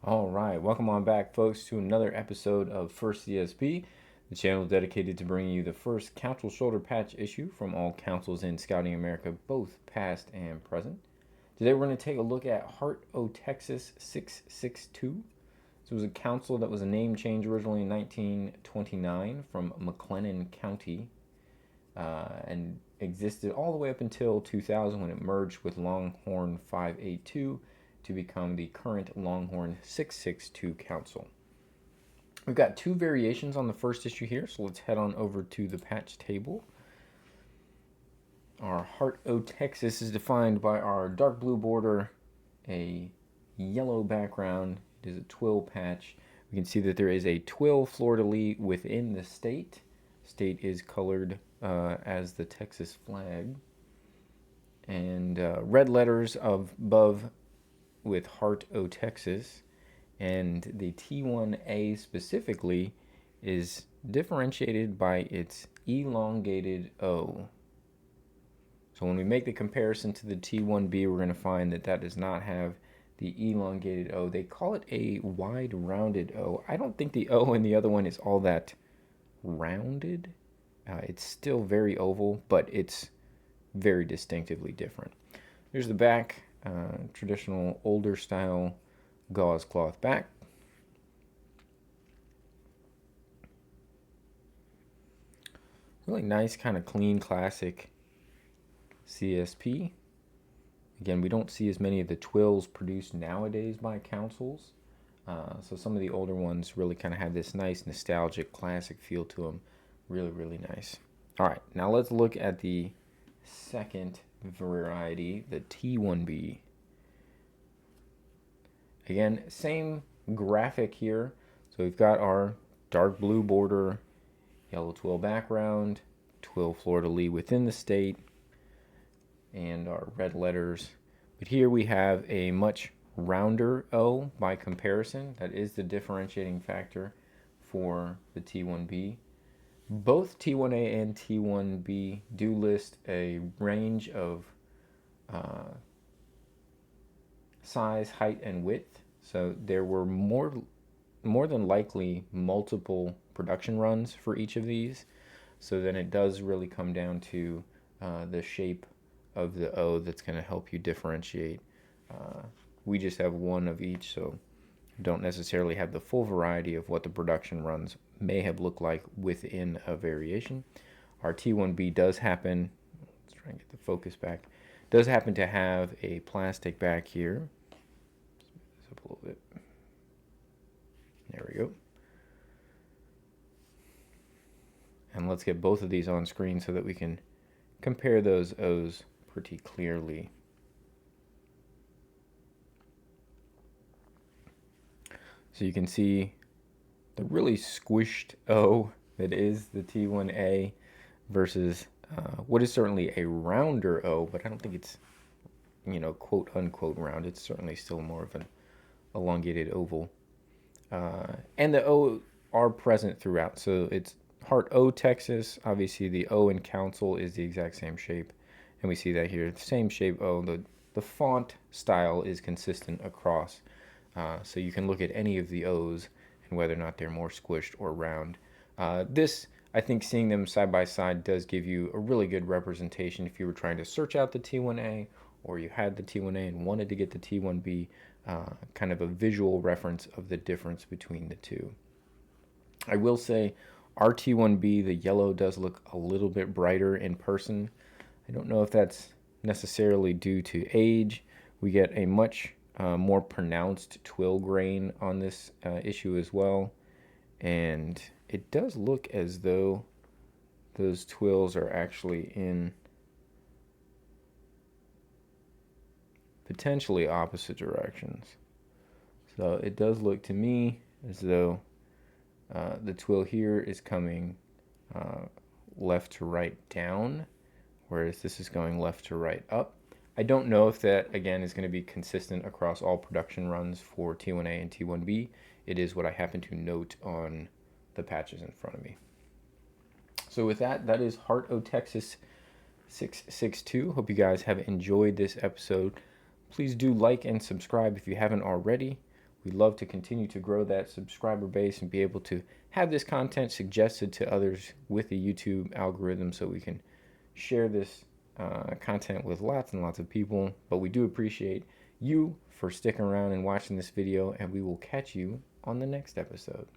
All right, welcome on back, folks, to another episode of First CSP, the channel dedicated to bringing you the first council shoulder patch issue from all councils in Scouting America, both past and present. Today we're going to take a look at Heart O Texas 662. This was a council that was a name change originally in 1929 from McLennan County and existed all the way up until 2000 when it merged with Longhorn 582 to become the current Longhorn 662 Council. We've got two variations on the first issue here, so let's head on over to the patch table. Our Heart O Texas is defined by our dark blue border, a yellow background. It is a twill patch. We can see that there is a twill fleur-de-lis within the state. State is colored as the Texas flag. And red letters above with Heart O Texas, and the T1A specifically is differentiated by its elongated O. So when we make the comparison to the T1B, we're going to find that that does not have the elongated O. They call it a wide rounded O. I don't think the O in the other one is all that rounded. It's still very oval, but it's very distinctively different. There's the back. Traditional older style gauze cloth back. Really nice, kind of clean, classic CSP. Again, we don't see as many of the twills produced nowadays by councils. So some of the older ones really kind of have this nice, nostalgic, classic feel to them. Really, really nice. All right, now let's look at the second variety, the T1B. Again, same graphic here. So we've got our dark blue border, yellow twill background, twill fleur-de-lis within the state, and our red letters. But here we have a much rounder O by comparison. That is the differentiating factor for the T1B. Both T1A and T1B do list a range of size, height, and width. So there were more than likely multiple production runs for each of these. So then it does really come down to the shape of the O that's going to help you differentiate. We just have one of each, so don't necessarily have the full variety of what the production runs may have looked like within a variation. Our T1B does happen, let's try and get the focus back, does happen to have a plastic back here. Let's up a little bit. There we go. And let's get both of these on screen so that we can compare those O's pretty clearly. So you can see the really squished O that is the T1A versus what is certainly a rounder O, but I don't think it's, quote unquote round. It's certainly still more of an elongated oval. And the O are present throughout. So it's Heart O Texas. Obviously the O in council is the exact same shape. And we see that here, the same shape O. The font style is consistent across. So you can look at any of the O's and whether or not they're more squished or round. This, I think, seeing them side by side does give you a really good representation if you were trying to search out the T1A or you had the T1A and wanted to get the T1B, kind of a visual reference of the difference between the two. I will say our T1B, the yellow does look a little bit brighter in person. I don't know if that's necessarily due to age. We get a much more pronounced twill grain on this issue as well, and it does look as though those twills are actually in potentially opposite directions. So it does look to me as though the twill here is coming left to right down, whereas this is going left to right up. I don't know if that, again, is going to be consistent across all production runs for T1A and T1B. It is what I happen to note on the patches in front of me. So with that, that is Heart O Texas 662. Hope you guys have enjoyed this episode. Please do like and subscribe if you haven't already. We'd love to continue to grow that subscriber base and be able to have this content suggested to others with the YouTube algorithm so we can share this content with lots and lots of people. But we do appreciate you for sticking around and watching this video, and we will catch you on the next episode.